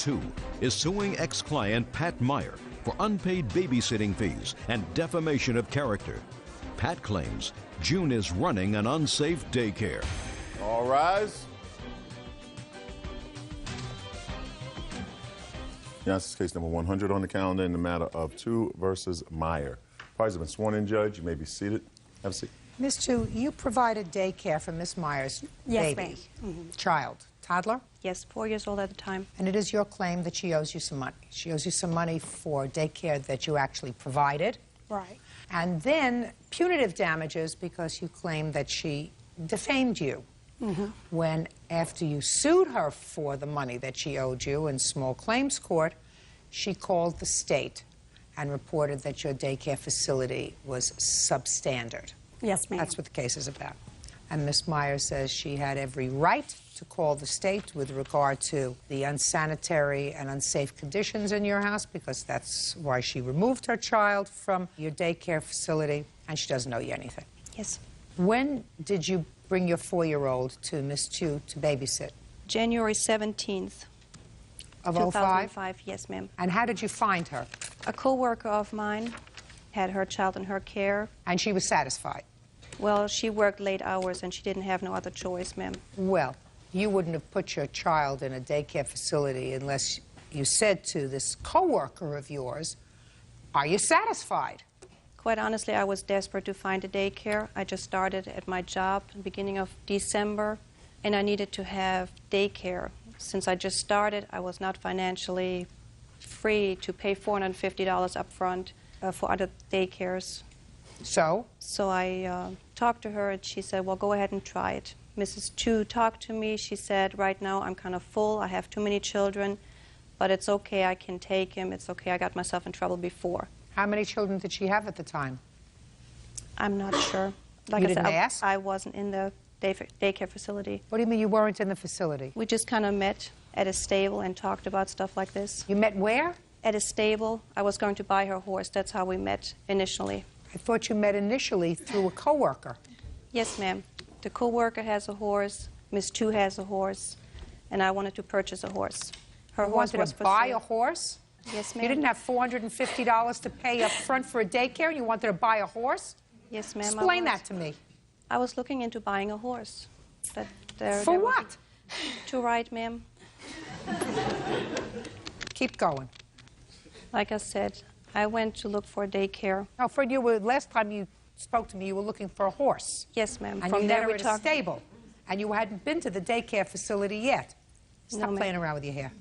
2 is suing ex-client Pat Meyer for unpaid babysitting fees and defamation of character. Pat claims June is running an unsafe daycare. All rise. Yes, this is case number 100 on the calendar in the matter of 2 versus Meyer. Parties have been sworn in, Judge. You may be seated. Have a seat. Ms. Chu, you provided daycare for Miss Meyer's baby, child, toddler? Yes, 4 years old at the time. And it is your claim that she owes you some money. She owes you some money for daycare that you actually provided. Right. And then punitive damages because you claim that she defamed you. When, after you sued her for the money that she owed you in small claims court, she called the state and reported that your daycare facility was substandard. Yes, ma'am. That's what the case is about. And Ms. Meyer says she had every right to call the state with regard to the unsanitary and unsafe conditions in your house, because that's why she removed her child from your daycare facility, and she doesn't owe you anything. Yes. When did you bring your 4-year-old to Miss Chu to babysit? January 17th. Of 2005, yes, ma'am. And how did you find her? A co-worker of mine had her child in her care. And she was satisfied? Well, she worked late hours and she didn't have no other choice, ma'am. Well, you wouldn't have put your child in a daycare facility unless you said to this co-worker of yours, are you satisfied? Quite honestly, I was desperate to find a daycare. I just started at my job at the beginning of December, and I needed to have daycare. Since I just started, I was not financially free to pay $450 up front for other daycares. So? So I talked to her, and she said, well, go ahead and try it. Mrs. Chu talked to me. She said, right now I'm kind of full. I have too many children, but it's okay. I can take him. It's okay. I got myself in trouble before. How many children did she have at the time? I'm not sure. Like You I said, didn't ask? I wasn't in the daycare facility. What do you mean you weren't in the facility? We just kind of met at a stable and talked about stuff like this. You met where? At a stable. I was going to buy her horse. That's how we met initially. I thought you met initially through a coworker. Yes, ma'am. The co-worker has a horse, Miss Chu has a horse, and I wanted to purchase a horse. Her You horse wanted was to for buy sale. a horse? Yes, ma'am. You didn't have $450 to pay up front for a daycare, and you wanted to buy a horse? Yes, ma'am. Explain that to me. I was looking into buying a horse. But For what? To ride, ma'am. Keep going. Like I said, I went to look for daycare. Oh, Fred, last time you spoke to me, you were looking for a horse. Yes, ma'am. And From you there met her we at a talked. stable. And you hadn't been to the daycare facility yet. Stop No, playing ma'am. around with your hair.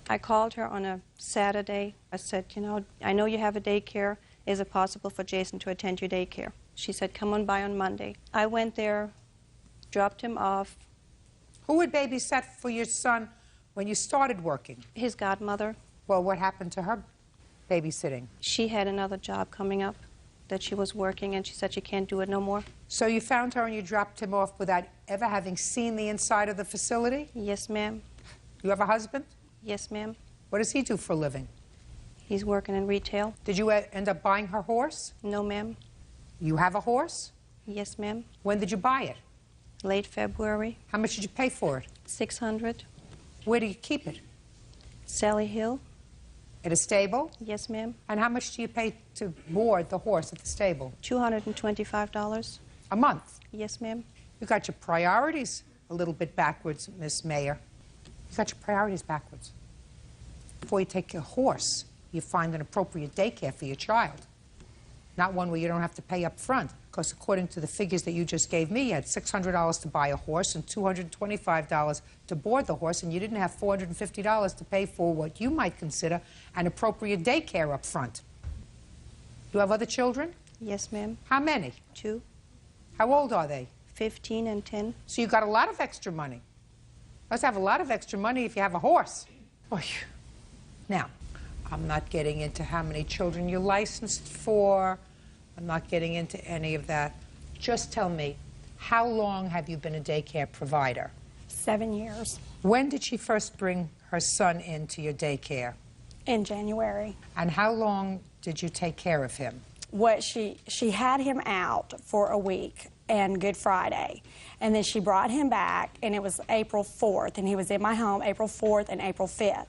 I called her on a Saturday. I said, you know, I know you have a daycare. Is it possible for Jason to attend your daycare? She said, come on by on Monday. I went there, dropped him off. Who would babysat for your son when you started working? His godmother. Well, what happened to her babysitting? She had another job coming up that she was working, and she said she can't do it no more. So you found her and you dropped him off without ever having seen the inside of the facility? Yes, ma'am. You have a husband? Yes, ma'am. What does he do for a living? He's working in retail. Did you end up buying her horse? No, ma'am. You have a horse? Yes, ma'am. When did you buy it? Late February. How much did you pay for it? $600. Where do you keep it? Sally Hill. At a stable? Yes, ma'am. And how much do you pay to board the horse at the stable? $225. A month? Yes, ma'am. You got your priorities a little bit backwards, Miss Mayer. You got your priorities backwards. Before you take a horse, you find an appropriate daycare for your child. Not one where you don't have to pay up front, because according to the figures that you just gave me, you had $600 to buy a horse and $225 to board the horse, and you didn't have $450 to pay for what you might consider an appropriate daycare up front. You have other children? Yes, ma'am. How many? 2. How old are they? 15 and 10. So you got a lot of extra money. Must have a lot of extra money if you have a horse. Oy. Now, I'm not getting into how many children you're licensed for. I'm not getting into any of that. Just tell me, how long have you been a daycare provider? 7 years. When did she first bring her son into your daycare? In January. And how long did you take care of him? She had him out for a week, and Good Friday. And then she brought him back, and it was April 4th, and he was in my home April 4th and April 5th.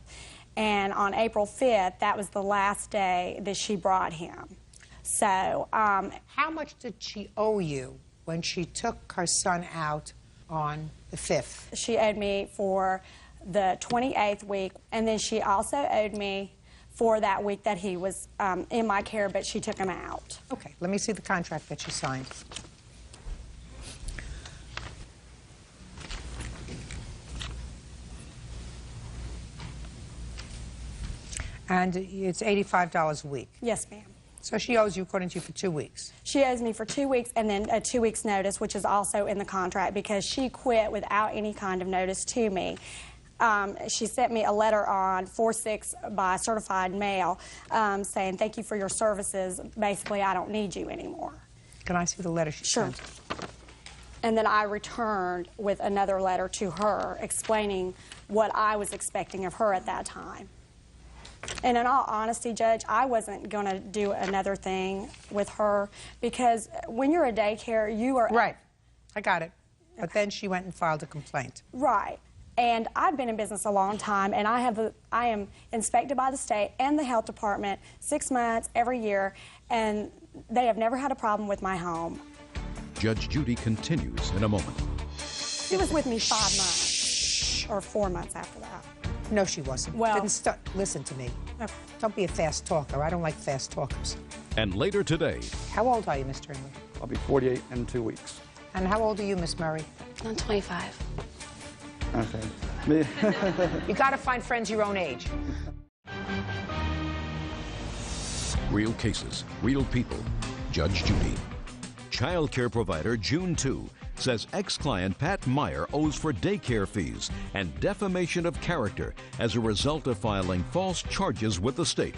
And on April 5th, that was the last day that she brought him. So, how much did she owe you when she took her son out on the 5th? She owed me for the 28th week, and then she also owed me for that week that he was in my care, but she took him out. Okay, let me see the contract that she signed. And it's $85 a week. Yes, ma'am. So she owes you, according to you, for 2 weeks. She owes me for 2 weeks and then a 2 weeks notice, which is also in the contract because she quit without any kind of notice to me. She sent me a letter on 4/6 by certified mail saying, thank you for your services. Basically, I don't need you anymore. Can I see the letter she Sure. sent? And then I returned with another letter to her explaining what I was expecting of her at that time. And in all honesty, Judge, I wasn't going to do another thing with her because when you're a daycare, you are... Right. I got it. But then she went and filed a complaint. Right. And I've been in business a long time, and I am inspected by the state and the health department 6 months every year, and they have never had a problem with my home. Judge Judy continues in a moment. She was with me 5 months, or 4 months after that. No, she wasn't. Well- Listen to me. Okay. Don't be a fast talker. I don't like fast talkers. And later today, How old are you, Mr. English? I'll be 48 in 2 weeks. And how old are you, Miss Murray? I'm 25. Okay. Me. You got to find friends your own age. real cases, real people. Judge Judy. Child care provider June 2 says ex-client Pat Meyer owes for daycare fees and defamation of character as a result of filing false charges with the state.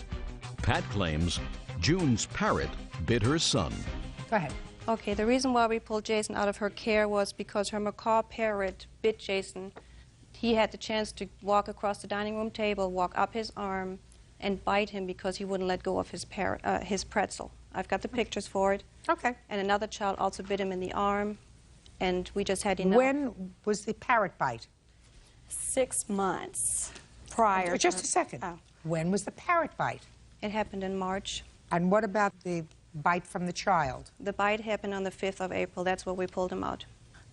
Pat claims June's parrot bit her son. Go ahead. Okay, the reason why we pulled Jason out of her care was because her macaw parrot bit Jason. He had the chance to walk across the dining room table, walk up his arm, and bite him because he wouldn't let go of his pretzel. I've got the pictures for it. Okay. And another child also bit him in the arm, and we just had enough. When was the parrot bite? 6 months prior. Just a second. Oh. When was the parrot bite? It happened in March. And what about the bite from the child? The bite happened on the 5th of April. That's where we pulled him out.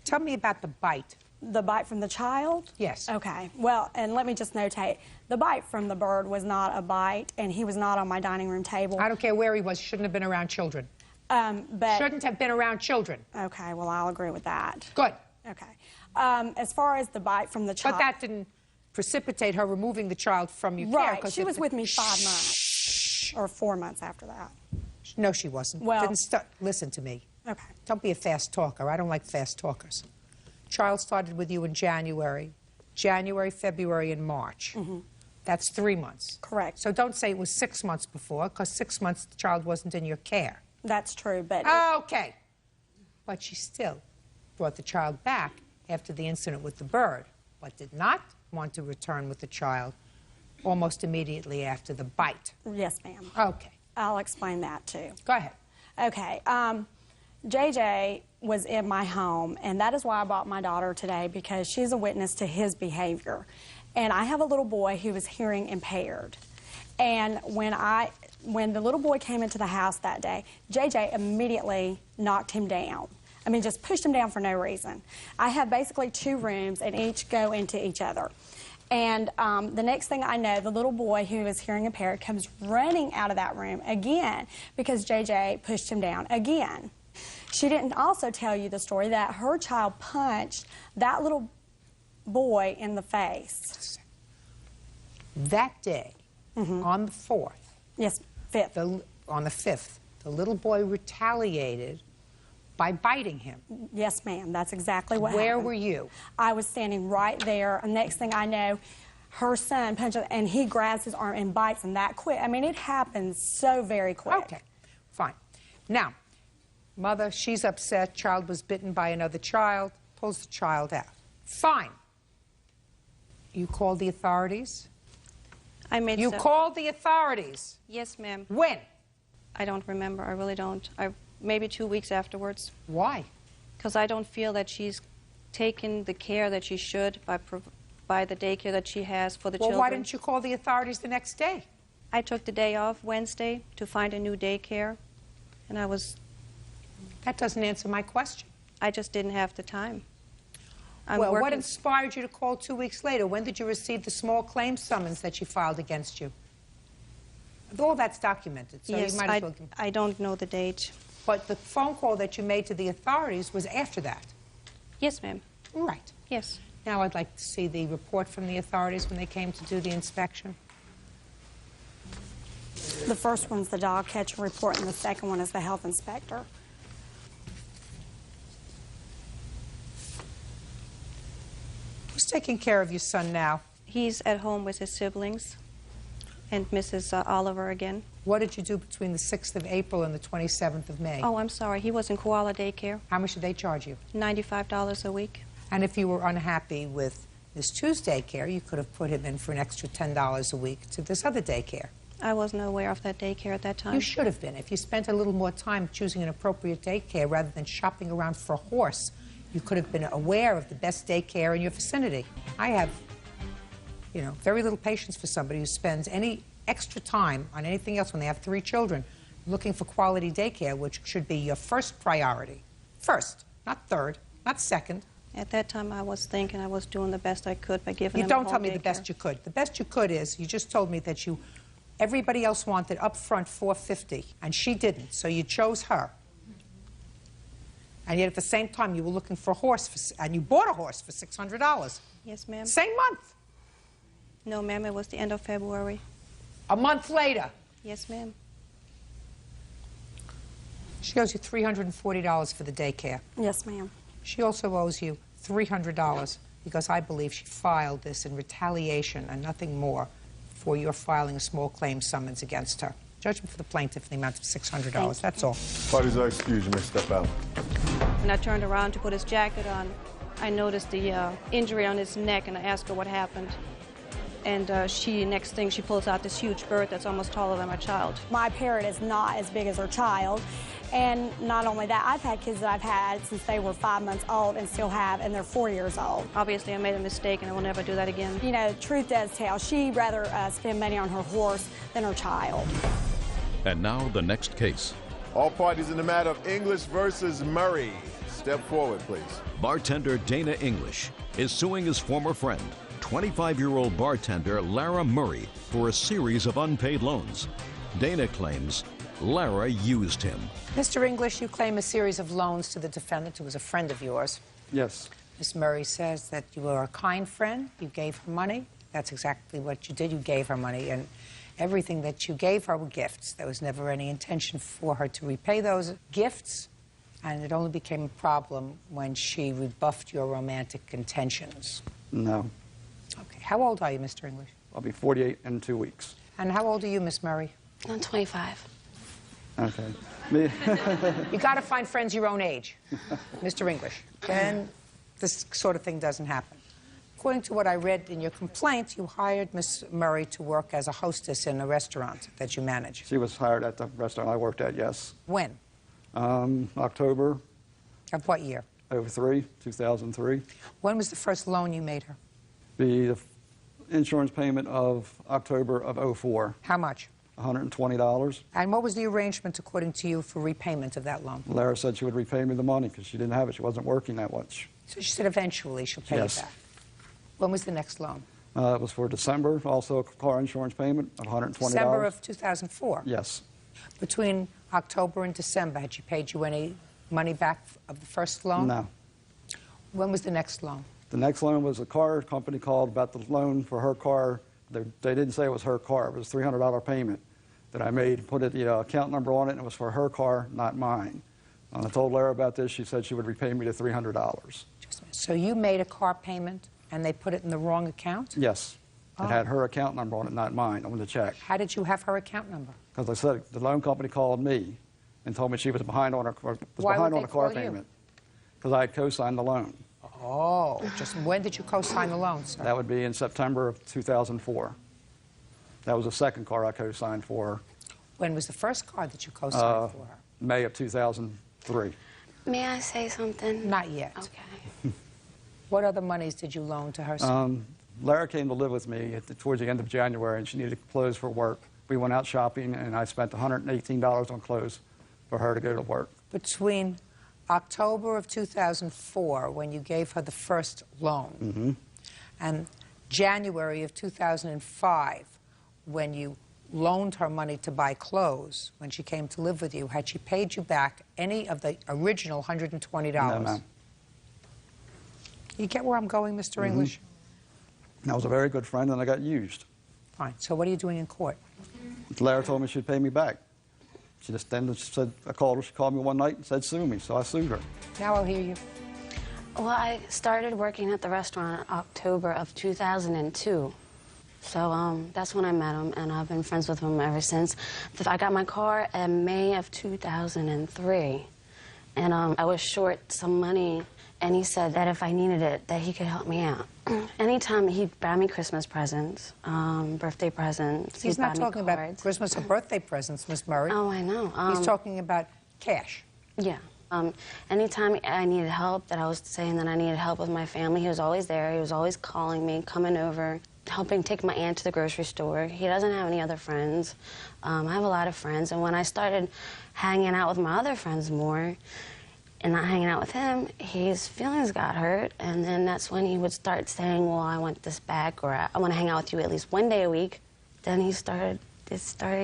Tell me about the bite. The bite from the child? Yes. Okay. Well, and let me just notate, the bite from the bird was not a bite, and he was not on my dining room table. I don't care where he was. Shouldn't have been around children. But Shouldn't have been around children. okay, well, I'll agree with that. Good. Okay. As far as the bite from the child, But that didn't precipitate her removing the child from your care. right? 'Cause She if was the- with me 5 months or 4 months after that. No, she wasn't. Well- Listen to me. Okay. Don't be a fast talker. I don't like fast talkers. Child started with you in January, February, and March. Mm-hmm. That's 3 months. Correct. So don't say it was 6 months before, because 6 months the child wasn't in your care. That's true, but Okay. But she still brought the child back after the incident with the bird, but did not want to return with the child almost immediately after the bite. yes, ma'am. Okay. I'll explain that too. Go ahead. Okay. JJ was in my home, and that is why I brought my daughter today, because she's a witness to his behavior. And I have a little boy who is hearing impaired. And when the little boy came into the house that day, JJ immediately knocked him down. I mean, just pushed him down for no reason. I have basically 2 rooms, and each go into each other. And the next thing I know, the little boy who is hearing impaired comes running out of that room again because JJ pushed him down again. She didn't also tell you the story that her child punched that little boy in the face. That day, on the 4th, Yes, 5th. on the 5th, the little boy retaliated by biting him. Yes, ma'am. That's exactly what Where happened. were you? I was standing right there. And next thing I know, her son punches, and he grabs his arm and bites him that quick. I mean, it happens so very quick. Okay, fine. Now, mother, she's upset. Child was bitten by another child. Pulls the child out. Fine. You called the authorities? I made You some- called the authorities? Yes, ma'am. When? I don't remember. I really don't. Maybe 2 weeks afterwards. Why? Because I don't feel that she's taken the care that she should by the daycare that she has for the children. Well, why didn't you call the authorities the next day? I took the day off Wednesday to find a new daycare, and That doesn't answer my question. I just didn't have the time. I'm Well, what working- inspired you to call 2 weeks later? When did you receive the small claims summons that she filed against you? All that's documented, so Yes, you might as well... I don't know the date. But the phone call that you made to the authorities was after that. Yes, ma'am. Right. Yes. Now I'd like to see the report from the authorities when they came to do the inspection. The first one's the dog catcher report, and the second one is the health inspector. Who's taking care of your son now? He's at home with his siblings and Mrs. Oliver again. What did you do between the 6th of April and the 27th of May? Oh, I'm sorry. He was in koala daycare. How much did they charge you? $95 a week. And if you were unhappy with this Tuesday daycare, you could have put him in for an extra $10 a week to this other daycare. I wasn't aware of that daycare at that time. You should have been. If you spent a little more time choosing an appropriate daycare rather than shopping around for a horse, you could have been aware of the best daycare in your vicinity. I have, very little patience for somebody who spends any extra time on anything else when they have 3 children looking for quality daycare, which should be your first priority. First, not third, not second. At that time, I was thinking I was doing the best I could by giving You him don't a tell home me the daycare. best you could. The best you could is, you just told me that everybody else wanted up front $450, and she didn't, so you chose her. And yet at the same time, you were looking for a horse, and you bought a horse for $600. Yes, ma'am. Same month. No, ma'am, it was the end of February. A month later. Yes, ma'am. She owes you $340 for the daycare. Yes, ma'am. She also owes you $300 because I believe she filed this in retaliation and nothing more for your filing a small claim summons against her. Judgment for the plaintiff in the amount of $600. That's all. Parties are excused. You may step out. When I turned around to put his jacket on, I noticed the injury on his neck, and I asked her what happened. And next thing, she pulls out this huge bird that's almost taller than my child. My parrot is not as big as her child. And not only that, I've had kids that I've had since they were 5 months old and still have, and they're 4 years old. Obviously, I made a mistake, and I will never do that again. Truth does tell. She'd rather spend money on her horse than her child. And now the next case. All parties in the matter of English versus Murray. Step forward, please. Bartender Dana English is suing his former friend, 25-year-old bartender Lara Murray, for a series of unpaid loans. Dana claims Lara used him. Mr. English, you claim a series of loans to the defendant who was a friend of yours. Yes. Ms. Murray says that you were a kind friend. You gave her money. That's exactly what you did. You gave her money, and everything that you gave her were gifts. There was never any intention for her to repay those gifts, and it only became a problem when she rebuffed your romantic intentions. No. Okay. How old are you, Mr. English? I'll be 48 in 2 weeks. And how old are you, Miss Murray? I'm 25. Okay. Me? You got to find friends your own age, Mr. English. Then this sort of thing doesn't happen. According to what I read in your complaint, you hired Miss Murray to work as a hostess in a restaurant that you manage. She was hired at the restaurant I worked at, yes. When? October Of what year? 2003. When was the first loan you made her? The insurance payment of October of 04, How much? $120. And what was the arrangement, according to you, for repayment of that loan? Lara said she would repay me the money because she didn't have it. She wasn't working that much. So she said eventually she'll pay Yes. you back. When was the next loan? It was for December, also a car insurance payment of $120. December of 2004. Yes. Between October and December, had she paid you any money back of the first loan? No. When was the next loan? The next loan was a car company called about the loan for her car. They didn't say it was her car. It was a $300 payment that I made, put the account number on it, and it was for her car, not mine. When I told Lara about this, she said she would repay me the $300. Just a minute. So you made a car payment and they put it in the wrong account? Yes. It Oh. had her account number on it, not mine, on the check. How did you have her account number? Because I said the loan company called me and told me she was behind on her Why would they car call you? payment. Because I had co-signed the loan. Oh, just when did you co-sign the loan, sir? That would be in September of 2004. That was the second car I co-signed for her. When was the first car that you co-signed for her? May of 2003. May I say something? Not yet. Okay. What other monies did you loan to her, sir? Lara came to live with me towards the end of January, and she needed clothes for work. We went out shopping, and I spent $118 on clothes for her to go to work. Between October of 2004, when you gave her the first loan, and January of 2005, when you loaned her money to buy clothes, when she came to live with you, had she paid you back any of the original $120? No, ma'am. You get where I'm going, Mr. English? I was a very good friend, and I got used. Fine. So what are you doing in court? Lara told me she'd pay me back. She just then said, I called her, she called me one night and said, sue me, so I sued her. Now I'll hear you. Well, I started working at the restaurant in October of 2002. So that's when I met him, and I've been friends with him ever since. I got my car in May of 2003, and I was short some money, and he said that if I needed it, that he could help me out. Anytime he'd buy me Christmas presents, birthday presents. He's not talking about Christmas or birthday presents, Miss Murray. Oh, I know. He's talking about cash. Yeah. Anytime I needed help, that I was saying that I needed help with my family, he was always there. He was always calling me, coming over, helping take my aunt to the grocery store. He doesn't have any other friends. I have a lot of friends, and when I started hanging out with my other friends more and not hanging out with him, his feelings got hurt, and then that's when he would start saying, well, I want this back, or I want to hang out with you at least one day a week. Then it started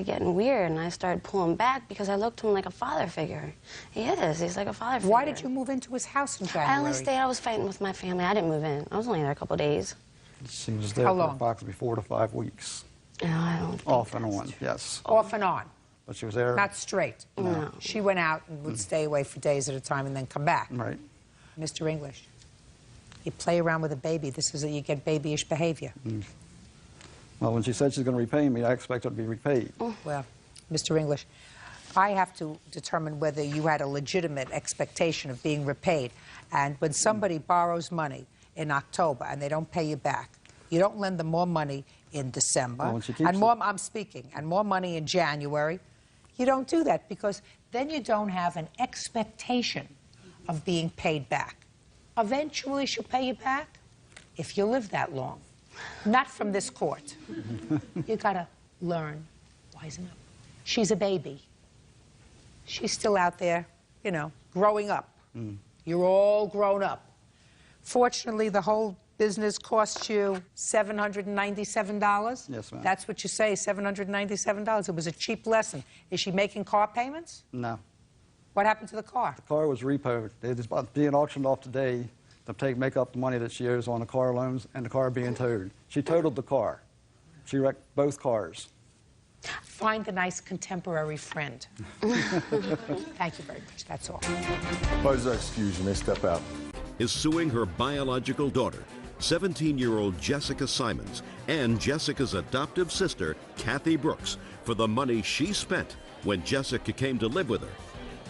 getting weird, and I started pulling back because I looked to him like a father figure. He is. He's like a father figure. Why did you move into his house in January? I only stayed. I was fighting with my family. I didn't move in. I was only there a couple days. She was there How for long? approximately 4 to 5 weeks. No, I don't think Off and that's on, true. yes. Off and on. But she was there. Not straight. No. She went out and would stay away for days at a time and then come back. Right. Mr. English, you play around with a baby. You get babyish behavior. Well, when she said she's going to repay me, I expected to be repaid. Well, Mr. English, I have to determine whether you had a legitimate expectation of being repaid. And when somebody borrows money in October and they don't pay you back, you don't lend them more money in December, Well, when she keeps and it- more, I'm speaking, and more money in January. You don't do that because then you don't have an expectation of being paid back. Eventually she'll pay you back if you live that long. Not from this court. You gotta learn, wisen up. She's a baby. She's still out there, you know, growing up. You're all grown up. Fortunately, the whole business cost you $797? Yes, ma'am. That's what you say, $797. It was a cheap lesson. Is she making car payments? No. What happened to the car? The car was repoed. It's being auctioned off today to make up the money that she owes on the car loans and the car being towed. She totaled the car. She wrecked both cars. Find a nice contemporary friend. Thank you very much. That's all. Parties are excused. You may step out. Is suing her biological daughter, 17-year-old Jessica Simons, and Jessica's adoptive sister, Kathy Brooks, for the money she spent when Jessica came to live with her.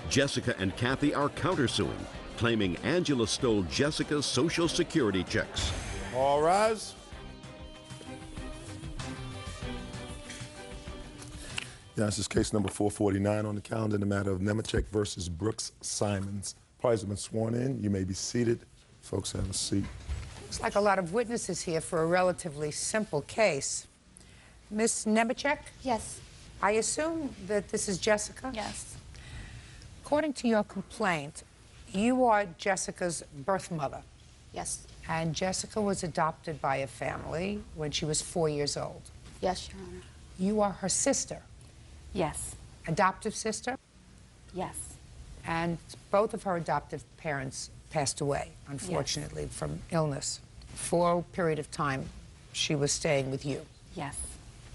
Jessica and Kathy are countersuing, claiming Angela stole Jessica's Social Security checks. All rise. Yeah, this is case number 449 on the calendar in the matter of Nemechek versus Brooks Simons. Parties have been sworn in. You may be seated. Folks, have a seat. Looks like a lot of witnesses here for a relatively simple case. Miss Nemechek, Yes. I assume that this is Jessica? Yes. According to your complaint, you are Jessica's birth mother, Yes. and Jessica was adopted by a family when she was 4 years old. Yes, Your Honor. You are her sister, Yes. adoptive sister, Yes. and both of her adoptive parents passed away, unfortunately, from illness. For a period of time, she was staying with you. Yes.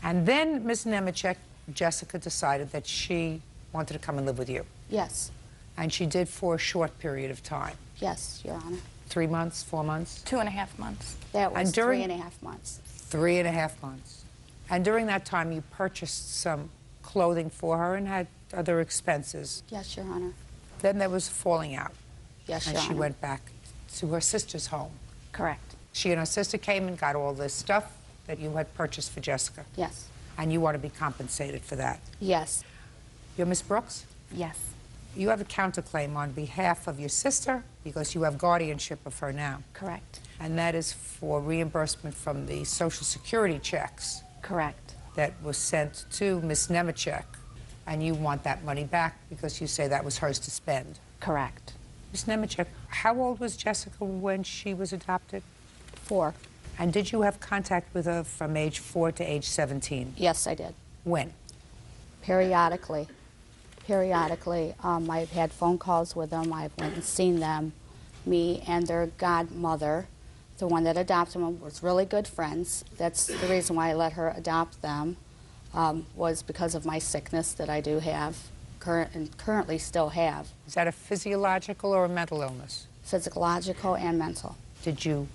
And then, Miss Nemechek, Jessica decided that she wanted to come and live with you. Yes. And she did for a short period of time. Yes, Your Honor. 3 months, 4 months? 2.5 months. That And was during- 3.5 months. 3.5 months. And during that time, you purchased some clothing for her and had other expenses. Yes, Your Honor. Then there was falling out, Yes, and Your she Honor. went back to her sister's home. Correct. She and her sister came and got all this stuff that you had purchased for Jessica, Yes. and you want to be compensated for that. Yes. You're Miss Brooks? Yes. You have a counterclaim on behalf of your sister because you have guardianship of her now. Correct. And that is for reimbursement from the Social Security checks Correct. that was sent to Ms. Nemechek. And you want that money back because you say that was hers to spend. Correct. Ms. Nemechek, how old was Jessica when she was adopted? 4. And did you have contact with her from age 4 to age 17? Yes, I did. When? Periodically. I've had phone calls with them. I've went and seen them. Me and their godmother, the one that adopted them, was really good friends. That's the reason why I let her adopt them, was because of my sickness that I do have, and currently still have. Is that a physiological or a mental illness? Physiological and mental. Did you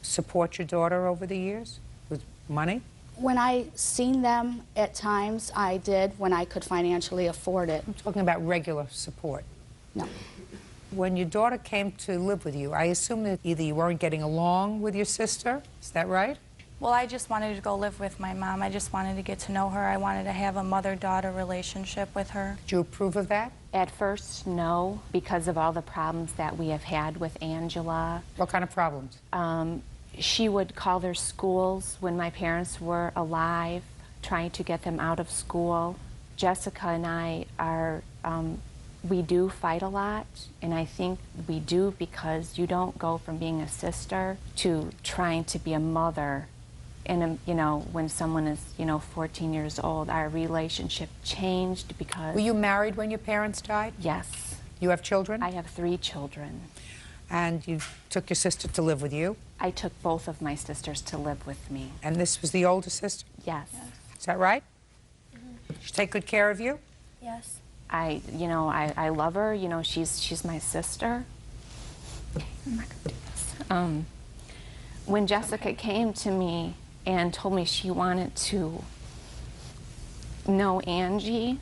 support your daughter over the years with money? When I seen them at times, I did when I could financially afford it. I'm talking about regular support. No. When your daughter came to live with you, I assume that either you weren't getting along with your sister, is that right? Well, I just wanted to go live with my mom. I just wanted to get to know her. I wanted to have a mother-daughter relationship with her. Did you approve of that? At first, no, because of all the problems that we have had with Angela. What kind of problems? She would call their schools when my parents were alive, trying to get them out of school. Jessica and I are, we do fight a lot, and I think we do because you don't go from being a sister to trying to be a mother. And, you know, when someone is, 14 years old, our relationship changed because... Were you married when your parents died? Yes. You have children? I have 3 children. And you took your sister to live with you? I took both of my sisters to live with me. And this was the older sister? Yes. Is that right? She take good care of you? Yes. I love her. She's my sister. Okay, I'm not gonna do this. When Jessica came to me and told me she wanted to know Angie,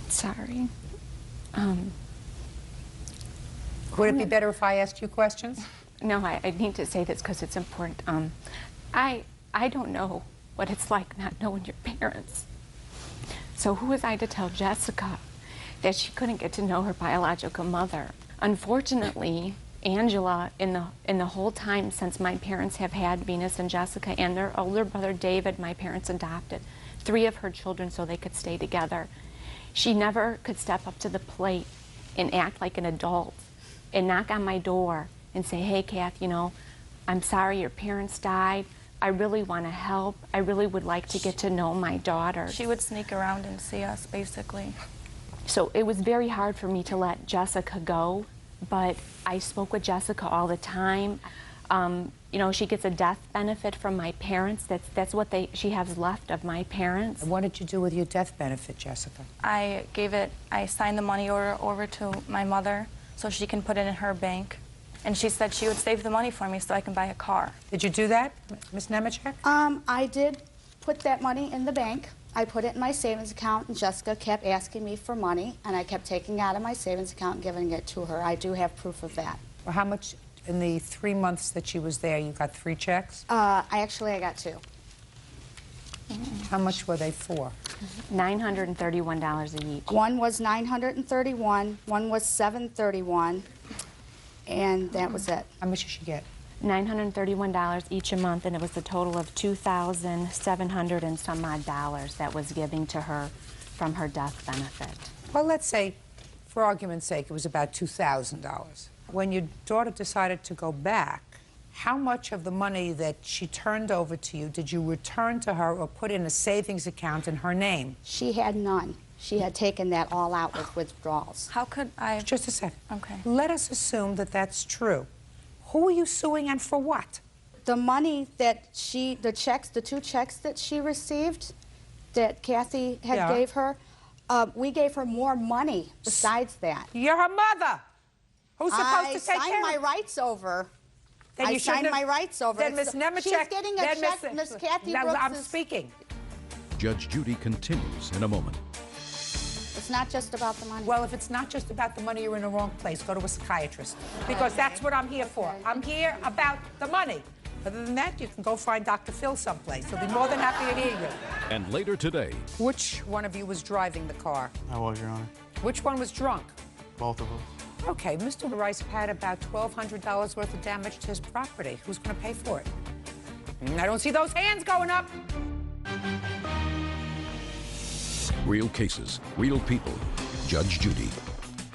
sorry. Would it be better if I asked you questions? No, I need to say this because it's important. I don't know what it's like not knowing your parents. So who was I to tell Jessica that she couldn't get to know her biological mother? Unfortunately, Angela, in the whole time since my parents have had Venus and Jessica and their older brother David, my parents adopted 3 of her children so they could stay together. She never could step up to the plate and act like an adult and knock on my door and say, hey, Kath, I'm sorry your parents died. I really want to help. I really would like to get to know my daughter. She would sneak around and see us, basically. So it was very hard for me to let Jessica go, but I spoke with Jessica all the time. She gets a death benefit from my parents. That's what she has left of my parents. And what did you do with your death benefit, Jessica? I signed the money order over to my mother so she can put it in her bank. And she said she would save the money for me so I can buy a car. Did you do that, Ms. Nemechek? I did put that money in the bank. I put it in my savings account, and Jessica kept asking me for money, and I kept taking out of my savings account and giving it to her. I do have proof of that. Well, how much in the 3 months that she was there? You got 3 checks? I got 2. How much were they for? $931 each. One was $931, one was $731, and that was it. How much did she get? $931 each a month, and it was a total of $2,700 and some odd dollars that was given to her from her death benefit. Well, let's say, for argument's sake, it was about $2,000. When your daughter decided to go back, how much of the money that she turned over to you did you return to her or put in a savings account in her name? She had none. She had taken that all out with withdrawals. How could I... Just a second. Okay. Let us assume that that's true. Who are you suing and for what? The money that the 2 checks that she received, that Kathy had gave her, we gave her more money besides that. You're her mother. Who's supposed to take care of I signed my rights over. Then you I signed my rights over. Then Ms. Nemechek... She's getting a check, Ms. Kathy Brooks. I'm speaking. Judge Judy continues in a moment. It's not just about the money. Well, if it's not just about the money, you're in the wrong place. Go to a psychiatrist. Because that's what I'm here for. I'm here about the money. Other than that, you can go find Dr. Phil someplace. He'll be more than happy to hear you. And later today, Which one of you was driving the car? I was, Your Honor. Which one was drunk? Both of us. Okay, Mr. Rice had about $1,200 worth of damage to his property. Who's going to pay for it? I don't see those hands going up. real cases, real people. Judge Judy.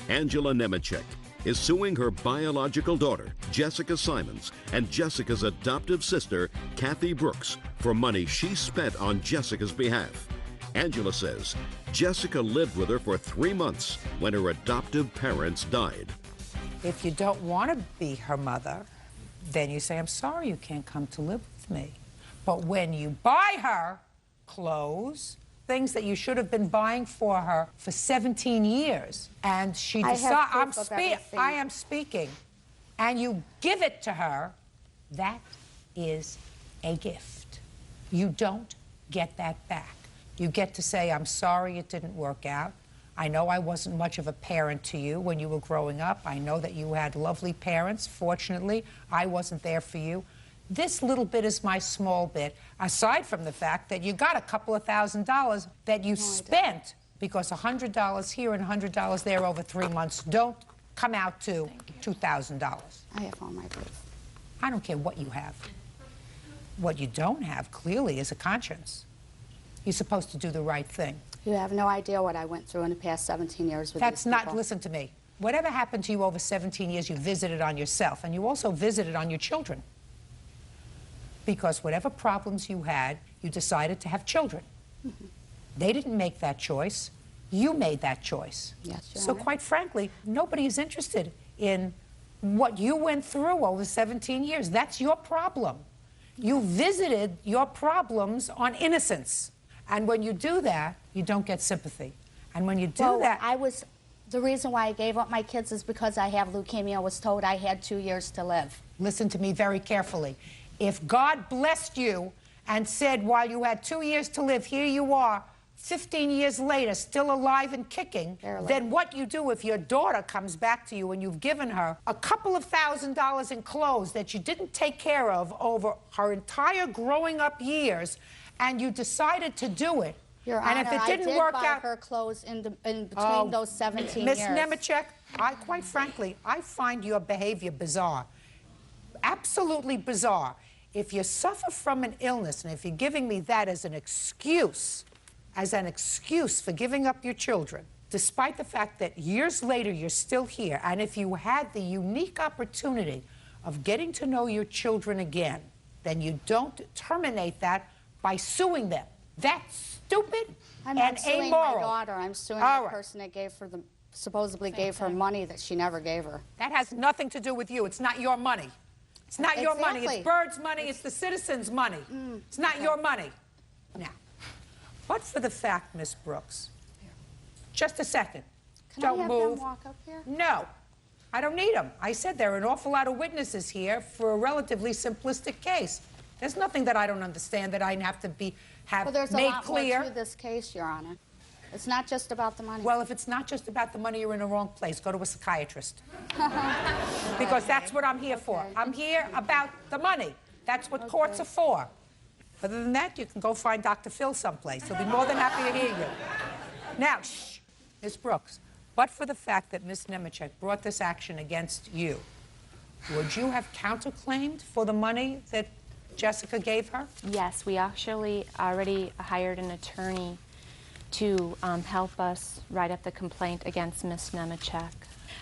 Angela Nemechek is suing her biological daughter, Jessica Simons, and Jessica's adoptive sister, Kathy Brooks, for money she spent on Jessica's behalf. Angela says Jessica lived with her for 3 months when her adoptive parents died. If you don't want to be her mother, then you say, I'm sorry you can't come to live with me. But when you buy her clothes, things that you should have been buying for her for 17 years, and she decides, I am speaking, and you give it to her, that is a gift. You don't get that back. You get to say, I'm sorry it didn't work out. I know I wasn't much of a parent to you when you were growing up. I know that you had lovely parents. Fortunately, I wasn't there for you. This little bit is my small bit, aside from the fact that you got a couple of $1,000s that you spent, because $100 here and $100 there over 3 months don't come out to $2,000. I have all my proof. I don't care what you have. What you don't have, clearly, is a conscience. You're supposed to do the right thing. You have no idea what I went through in the past 17 years with That's these people. not, listen to me. Whatever happened to you over 17 years, you visited on yourself, and you also visited on your children. Because whatever problems you had, you decided to have children. Mm-hmm. They didn't make that choice. You made that choice. Yes, Your So Honor. quite frankly, nobody is interested in what you went through over 17 years. That's your problem. You visited your problems on innocence. And when you do that, you don't get sympathy. And when you do that... The reason why I gave up my kids is because I have leukemia. I was told I had 2 years to live. Listen to me very carefully. If God blessed you and said, while you had 2 years to live, here you are, 15 years later, still alive and kicking, then what you do if your daughter comes back to you and you've given her a couple of $1,000s in clothes that you didn't take care of over her entire growing up years, and you decided to do it, Your and Honor, if it didn't work I did buy out, her clothes in between those 17 years. Miss Nemechek, quite frankly, I find your behavior bizarre. Absolutely bizarre. If you suffer from an illness, and if you're giving me that as an excuse for giving up your children, despite the fact that years later you're still here, and if you had the unique opportunity of getting to know your children again, then you don't terminate that by suing them. That's stupid I'm and not suing amoral. my daughter. I'm suing the person that supposedly gave her money that she never gave her. That has nothing to do with you. It's not your money. It's not your money. It's Bird's money. It's the citizens' money. It's not your money. Now, but for the fact, Miss Brooks, just a second. Don't have move. them walk up here? No, I don't need them. I said there are an awful lot of witnesses here for a relatively simplistic case. There's nothing that I don't understand that I have to have Well, there's a made lot clear. more to this case, Your Honor. It's not just about the money. Well, if it's not just about the money, you're in the wrong place. Go to a psychiatrist. Because that's what I'm here for. I'm here about the money. That's what courts are for. Other than that, you can go find Dr. Phil someplace. He'll be more than happy to hear you. Now, shh, Miss Brooks, but for the fact that Miss Nemechek brought this action against you, would you have counterclaimed for the money that Jessica gave her? Yes, we actually already hired an attorney to help us write up the complaint against Miss Nemechek.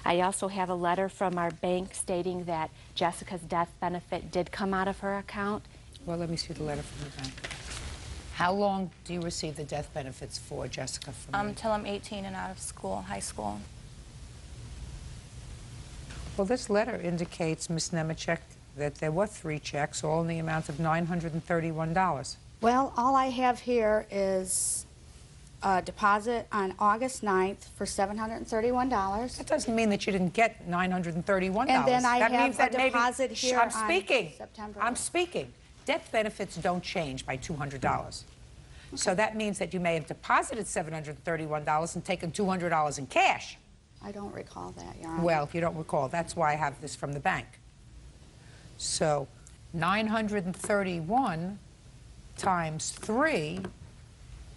I also have a letter from our bank stating that Jessica's death benefit did come out of her account. Well, let me see the letter from the bank. How long do you receive the death benefits for, Jessica? Till I'm 18 and out of school, high school. Well, this letter indicates, Miss Nemechek, that there were 3 checks, all in the amount of $931. Well, all I have here is a deposit on August 9th for $731. That doesn't mean that you didn't get $931. And then I that have means that a deposit here I'm on speaking. September. I'm speaking. Death benefits don't change by $200. So that means that you may have deposited $731 and taken $200 in cash. I don't recall that, Your Honor. Well, if you don't recall, that's why I have this from the bank. So 931 times 3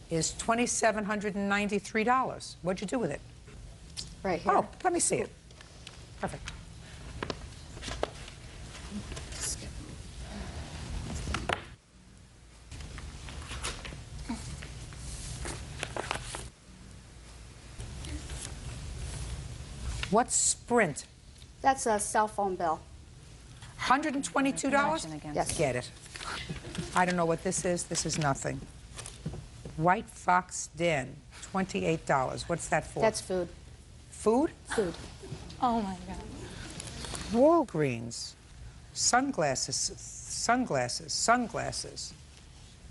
is $2,793. What'd you do with it? Right here. Oh, let me see it. Perfect. What's Sprint? That's a cell phone bill. $122? Yes. Get it. I don't know what this is. This is nothing. White Fox Den, $28. What's that for? That's food. Food? Food. Oh my God. Walgreens. Sunglasses.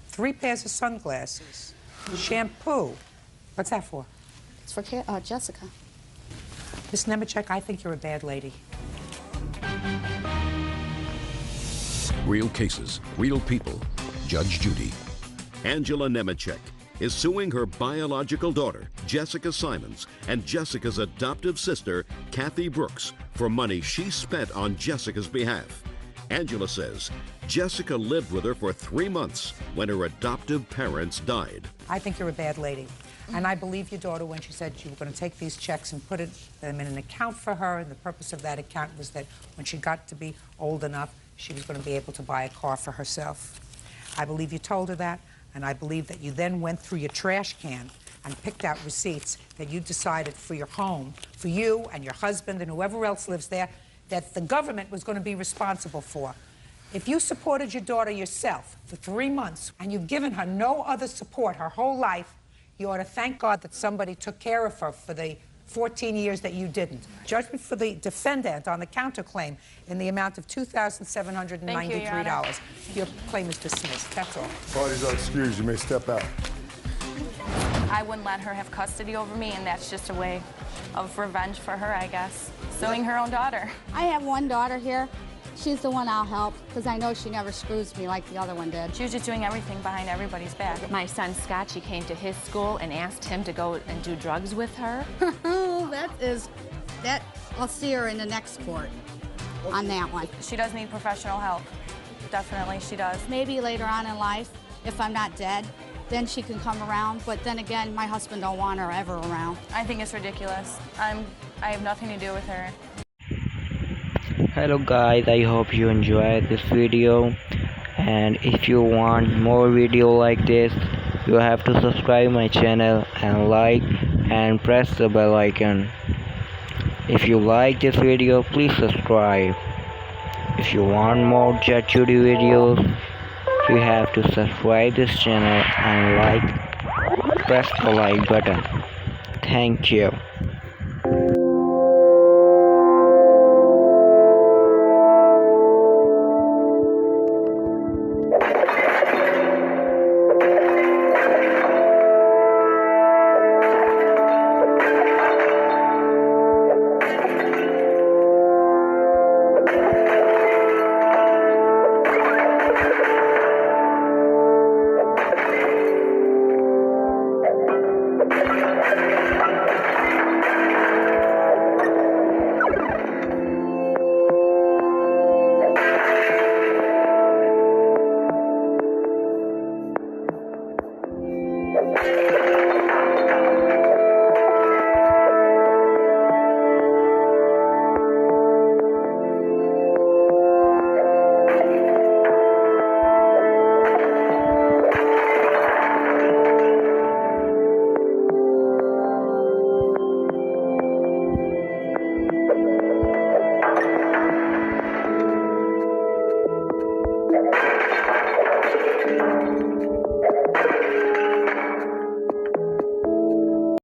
3 pairs of sunglasses. Shampoo. What's that for? It's for Jessica. Miss Nemechek, I think you're a bad lady. Real cases, real people. Judge Judy. Angela Nemechek is suing her biological daughter, Jessica Simons, and Jessica's adoptive sister, Kathy Brooks, for money she spent on Jessica's behalf. Angela says Jessica lived with her for 3 months when her adoptive parents died. I think you're a bad lady. And I believe your daughter when she said you were going to take these checks and put them in an account for her, and the purpose of that account was that when she got to be old enough, she was going to be able to buy a car for herself. I believe you told her that, and I believe that you then went through your trash can and picked out receipts that you decided for your home, for you and your husband and whoever else lives there, that the government was going to be responsible for. If you supported your daughter yourself for 3 months and you've given her no other support her whole life, you ought to thank God that somebody took care of her for the 14 years that you didn't. Judgment for the defendant on the counterclaim in the amount of $2,793. Your claim is dismissed. That's all. Parties are excused. You may step out. I wouldn't let her have custody over me, and that's just a way of revenge for her, I guess. Suing her own daughter. I have one daughter here. She's the one I'll help because I know she never screws me like the other one did. She was just doing everything behind everybody's back. My son Scott, she came to his school and asked him to go and do drugs with her. I'll see her in the next court on that one. She does need professional help. Definitely, she does. Maybe later on in life, if I'm not dead, then she can come around. But then again, my husband don't want her ever around. I think it's ridiculous. I have nothing to do with her. Hello guys, I hope you enjoyed this video, and if you want more video like this, you have to subscribe my channel and like and press the bell icon. If you like this video, please subscribe. If you want more Judge Judy videos, you have to subscribe this channel and press the like button. Thank you.